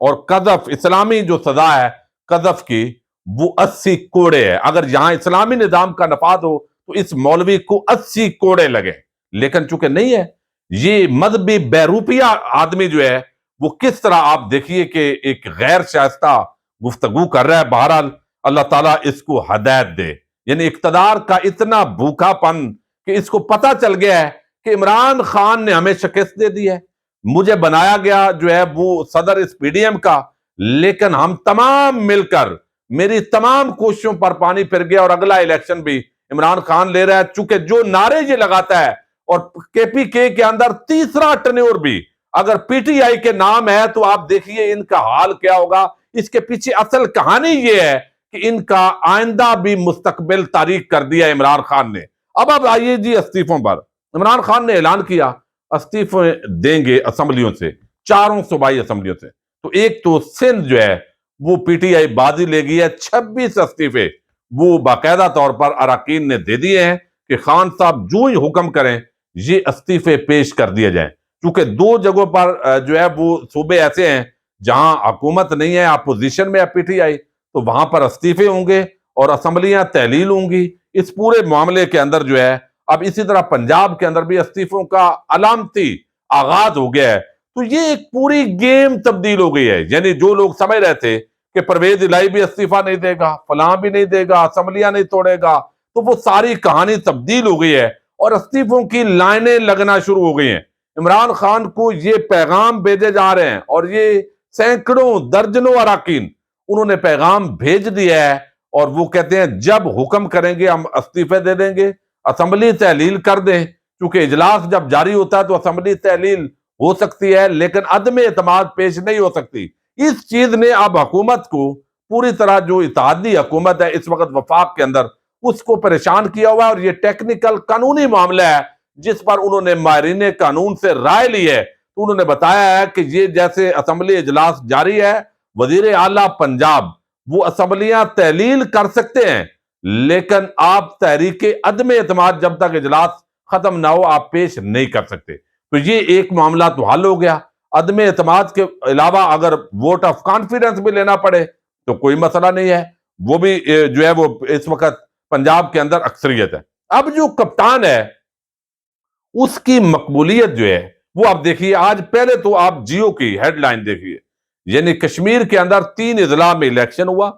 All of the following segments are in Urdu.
اور قذف اسلامی جو سزا ہے قذف کی وہ 80 کوڑے ہے. اگر یہاں اسلامی نظام کا نفاذ ہو تو اس مولوی کو 80 کوڑے لگے، لیکن چونکہ نہیں ہے، یہ مذہبی بیروپیہ آدمی جو ہے وہ کس طرح آپ دیکھیے کہ ایک غیر شائستہ گفتگو کر رہا ہے. بہرحال اللہ تعالیٰ اس کو ہدایت دے. یعنی اقتدار کا اتنا بھوکا پن کہ اس کو پتا چل گیا ہے کہ عمران خان نے ہمیں شکست دے دی ہے، مجھے بنایا گیا جو ہے وہ صدر اس پی ڈی ایم کا، لیکن ہم تمام مل کر میری تمام کوششوں پر پانی پھر گیا اور اگلا الیکشن بھی عمران خان لے رہا ہے. چونکہ جو نعرے یہ لگاتا ہے اور کے پی کے اندر تیسرا ٹنیور بھی اگر پی ٹی آئی کے نام ہے تو آپ دیکھیے ان کا حال کیا ہوگا. اس کے پیچھے اصل کہانی یہ ہے کہ ان کا آئندہ بھی مستقبل تاریک کر دیا عمران خان نے. اب آئیے جی استعفوں پر. عمران خان نے اعلان کیا استعفے دیں گے اسمبلیوں سے، چاروں صوبائی اسمبلیوں سے. تو ایک تو سندھ جو ہے وہ پی ٹی آئی بازی لے گئی ہے، 26 استعفے وہ باقاعدہ طور پر اراکین نے دے دیے ہیں کہ خان صاحب جو ہی حکم کریں یہ استعفے پیش کر دیے جائیں. چونکہ 2 جگہوں پر جو ہے وہ صوبے ایسے ہیں جہاں حکومت نہیں ہے، اپوزیشن میں ہے پی ٹی آئی، تو وہاں پر استعفے ہوں گے اور اسمبلیاں تحلیل ہوں گی. اس پورے معاملے کے اندر جو ہے اب اسی طرح پنجاب کے اندر بھی استعفوں کا علامتی آغاز ہو گیا ہے. تو یہ ایک پوری گیم تبدیل ہو گئی ہے. یعنی جو لوگ سمجھ رہے تھے کہ پرویز الہی بھی استعفیٰ نہیں دے گا، فلاں بھی نہیں دے گا، اسمبلیاں نہیں توڑے گا، تو وہ ساری کہانی تبدیل ہو گئی ہے اور استعفوں کی لائنیں لگنا شروع ہو گئی ہیں. عمران خان کو یہ پیغام بھیجے جا رہے ہیں اور یہ سینکڑوں درجنوں اراکین انہوں نے پیغام بھیج دیا ہے اور وہ کہتے ہیں جب حکم کریں گے ہم استعفے دے دیں گے، اسمبلی تحلیل کر دیں. کیونکہ اجلاس جب جاری ہوتا ہے تو اسمبلی تحلیل ہو سکتی ہے لیکن عدم اعتماد پیش نہیں ہو سکتی. اس چیز نے اب حکومت کو پوری طرح جو اتحادی حکومت ہے اس وقت وفاق کے اندر اس کو پریشان کیا ہوا ہے. اور یہ ٹیکنیکل قانونی معاملہ ہے جس پر انہوں نے ماہرین قانون سے رائے لی ہے. تو انہوں نے بتایا ہے کہ یہ جیسے اسمبلی اجلاس جاری ہے، وزیر اعلیٰ پنجاب وہ اسمبلیاں تحلیل کر سکتے ہیں لیکن آپ تحریک عدم اعتماد جب تک اجلاس ختم نہ ہو آپ پیش نہیں کر سکتے. تو یہ ایک معاملہ تو حل ہو گیا. عدم اعتماد کے علاوہ اگر ووٹ آف کانفیڈنس بھی لینا پڑے تو کوئی مسئلہ نہیں ہے، وہ بھی جو ہے وہ اس وقت پنجاب کے اندر اکثریت ہے. اب جو کپتان ہے اس کی مقبولیت جو ہے وہ آپ دیکھیے. آج پہلے تو آپ جیو کی ہیڈ لائن دیکھیے. یعنی کشمیر کے اندر 3 اضلاع میں الیکشن ہوا،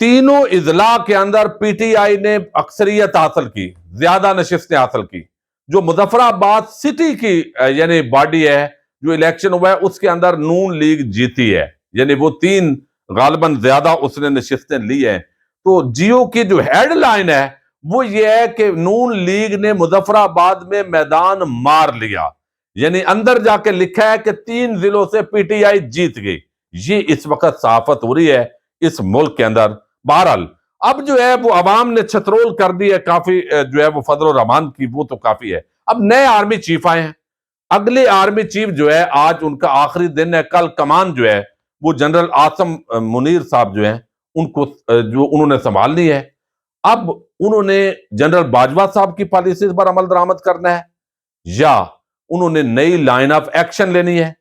تینوں اضلاع کے اندر پی ٹی آئی نے اکثریت حاصل کی، زیادہ نشستیں حاصل کی. جو مظفر آباد سٹی کی یعنی باڈی ہے جو الیکشن ہوا ہے اس کے اندر نون لیگ جیتی ہے، یعنی وہ 3 غالباً زیادہ اس نے نشستیں لی ہیں. تو جیو کی جو ہیڈ لائن ہے وہ یہ ہے کہ نون لیگ نے مظفر آباد میں میدان مار لیا. یعنی اندر جا کے لکھا ہے کہ 3 ضلعوں سے پی ٹی آئی جیت گئی. یہ اس وقت صحافت ہو رہی ہے اس ملک کے اندر. بہرحال اب جو ہے وہ عوام نے چھترول کر دی ہے کافی جو ہے وہ فضل الرحمان کی، وہ تو کافی ہے. اب نئے آرمی چیف آئے ہیں. اگلے آرمی چیف جو ہے آج ان کا آخری دن ہے. کل کمان جو ہے وہ جنرل عاصم منیر صاحب جو ہیں ان کو جو انہوں نے سنبھالنی ہے. اب انہوں نے جنرل باجوہ صاحب کی پالیسیز پر عمل درآمد کرنا ہے یا انہوں نے نئی لائن آف ایکشن لینی ہے؟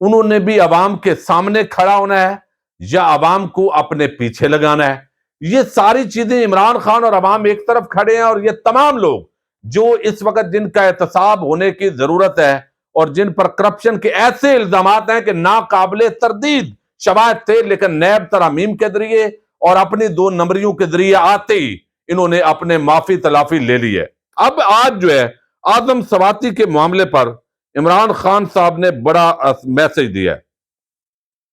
انہوں نے بھی عوام کے سامنے کھڑا ہونا ہے یا عوام کو اپنے پیچھے لگانا ہے؟ یہ ساری چیزیں عمران خان اور عوام ایک طرف کھڑے ہیں اور یہ تمام لوگ جو اس وقت جن کا احتساب ہونے کی ضرورت ہے اور جن پر کرپشن کے ایسے الزامات ہیں کہ ناقابل تردید شواہد تھے لیکن نیب ترامیم کے ذریعے اور اپنی 2 نمبریوں کے ذریعے آتے ہی انہوں نے اپنے معافی تلافی لے لی ہے. اب آج جو ہے اعظم سواتی کے معاملے پر عمران خان صاحب نے بڑا میسج دیا ہے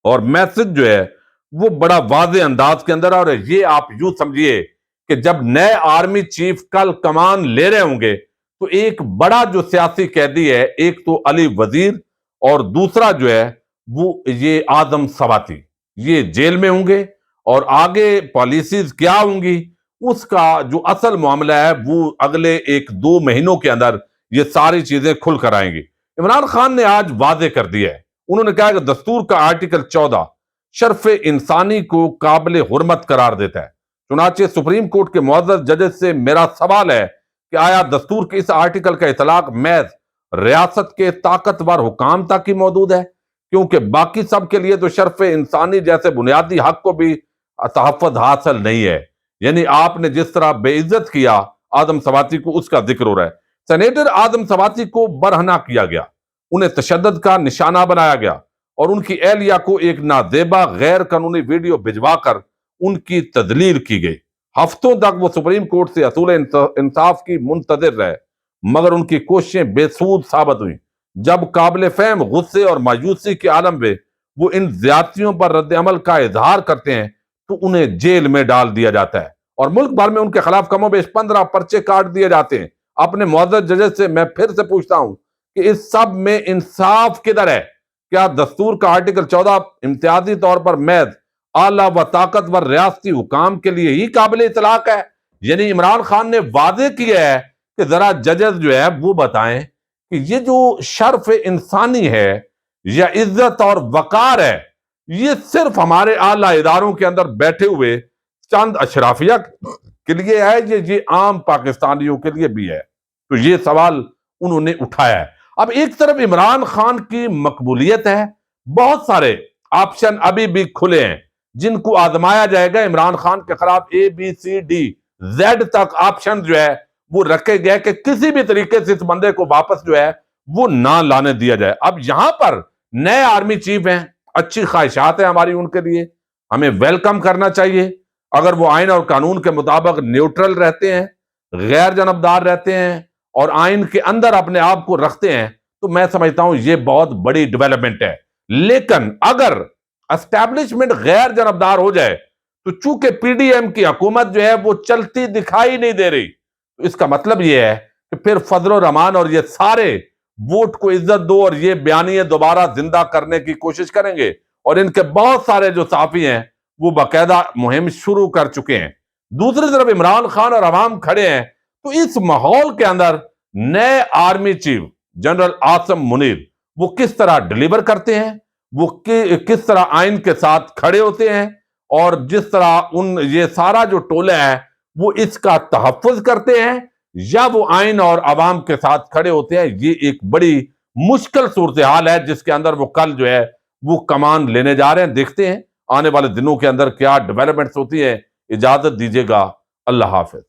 اور میسج جو ہے وہ بڑا واضح انداز کے اندر. اور یہ آپ یوں سمجھیے کہ جب نئے آرمی چیف کل کمان لے رہے ہوں گے تو ایک بڑا جو سیاسی قیدی ہے، ایک تو علی وزیر اور دوسرا جو ہے وہ یہ اعظم سواتی، یہ جیل میں ہوں گے اور آگے پالیسیز کیا ہوں گی اس کا جو اصل معاملہ ہے وہ اگلے 1-2 مہینوں کے اندر یہ ساری چیزیں کھل کر آئیں گی. عمران خان نے آج واضح کر دیا ہے. انہوں نے کہا کہ دستور کا آرٹیکل 14 شرف انسانی کو قابل حرمت قرار دیتا ہے. چنانچہ سپریم کورٹ کے معزز ججز سے میرا سوال ہے کہ آیا دستور کے اس آرٹیکل کا اطلاق محض ریاست کے طاقتور حکام تک ہی محدود ہے کیونکہ باقی سب کے لیے تو شرف انسانی جیسے بنیادی حق کو بھی تحفظ حاصل نہیں ہے. یعنی آپ نے جس طرح بے عزت کیا آدم سواتی کو، اس کا ذکر ہو رہا ہے. سینیٹر آدم سواتی کو برہنہ کیا گیا، انہیں تشدد کا نشانہ بنایا گیا اور ان کی اہلیہ کو ایک نازیبا غیر قانونی ویڈیو بھجوا کر ان کی تذلیل کی گئی. ہفتوں تک وہ سپریم کورٹ سے اصول انصاف کی منتظر رہے، مگر ان کی کوششیں بے سود ثابت ہوئیں. جب قابل فہم غصے اور مایوسی کے عالم میں وہ ان زیادتیوں پر رد عمل کا اظہار کرتے ہیں تو انہیں جیل میں ڈال دیا جاتا ہے اور ملک بھر میں ان کے خلاف کم و بیش 15 پرچے کاٹ دیے جاتے ہیں. اپنے معزز ججز سے میں پھر سے پوچھتا ہوں کہ اس سب میں انصاف کدھر ہے؟ کیا دستور کا آرٹیکل 14 امتیازی طور پر محض اعلیٰ و طاقتور ریاستی حکام کے لیے ہی قابل اطلاق ہے؟ یعنی عمران خان نے واضح کیا ہے کہ ذرا ججز جو ہے وہ بتائیں کہ یہ جو شرف انسانی ہے یا عزت اور وقار ہے، یہ صرف ہمارے اعلیٰ اداروں کے اندر بیٹھے ہوئے چند اشرافیہ کے لیے ہے، یہ عام پاکستانیوں کے لیے بھی ہے؟ تو یہ سوال انہوں نے اٹھایا ہے. اب ایک طرف عمران خان کی مقبولیت ہے، بہت سارے آپشن ابھی بھی کھلے ہیں جن کو آزمایا جائے گا. عمران خان کے خلاف ABCD Z تک آپشن جو ہے وہ رکھے گئے کہ کسی بھی طریقے سے اس بندے کو واپس جو ہے وہ نہ لانے دیا جائے. اب یہاں پر نئے آرمی چیف ہیں، اچھی خواہشات ہیں ہماری ان کے لیے، ہمیں ویلکم کرنا چاہیے. اگر وہ آئین اور قانون کے مطابق نیوٹرل رہتے ہیں، غیر جانبدار رہتے ہیں اور آئین کے اندر اپنے آپ کو رکھتے ہیں تو میں سمجھتا ہوں یہ بہت بڑی ڈیولپمنٹ ہے. لیکن اگر اسٹیبلشمنٹ غیر جانبدار ہو جائے تو چونکہ PDM کی حکومت جو ہے وہ چلتی دکھائی نہیں دے رہی، تو اس کا مطلب یہ ہے کہ پھر فضل الرحمان اور یہ سارے ووٹ کو عزت دو اور یہ بیانیے دوبارہ زندہ کرنے کی کوشش کریں گے. اور ان کے بہت سارے جو صحافی ہیں وہ باقاعدہ مہم شروع کر چکے ہیں. دوسری طرف عمران خان اور عوام کھڑے ہیں. تو اس ماحول کے اندر نئے army chief general Asim Munir وہ کس طرح ڈیلیور کرتے ہیں، وہ کس طرح آئین کے ساتھ کھڑے ہوتے ہیں، اور جس طرح یہ سارا جو ٹولہ ہے وہ اس کا تحفظ کرتے ہیں یا وہ آئین اور عوام کے ساتھ کھڑے ہوتے ہیں، یہ ایک بڑی مشکل صورتحال ہے جس کے اندر وہ کل جو ہے وہ کمان لینے جا رہے ہیں. دیکھتے ہیں آنے والے دنوں کے اندر کیا ڈیولپمنٹس ہوتی ہیں. اجازت دیجیے گا، اللہ حافظ.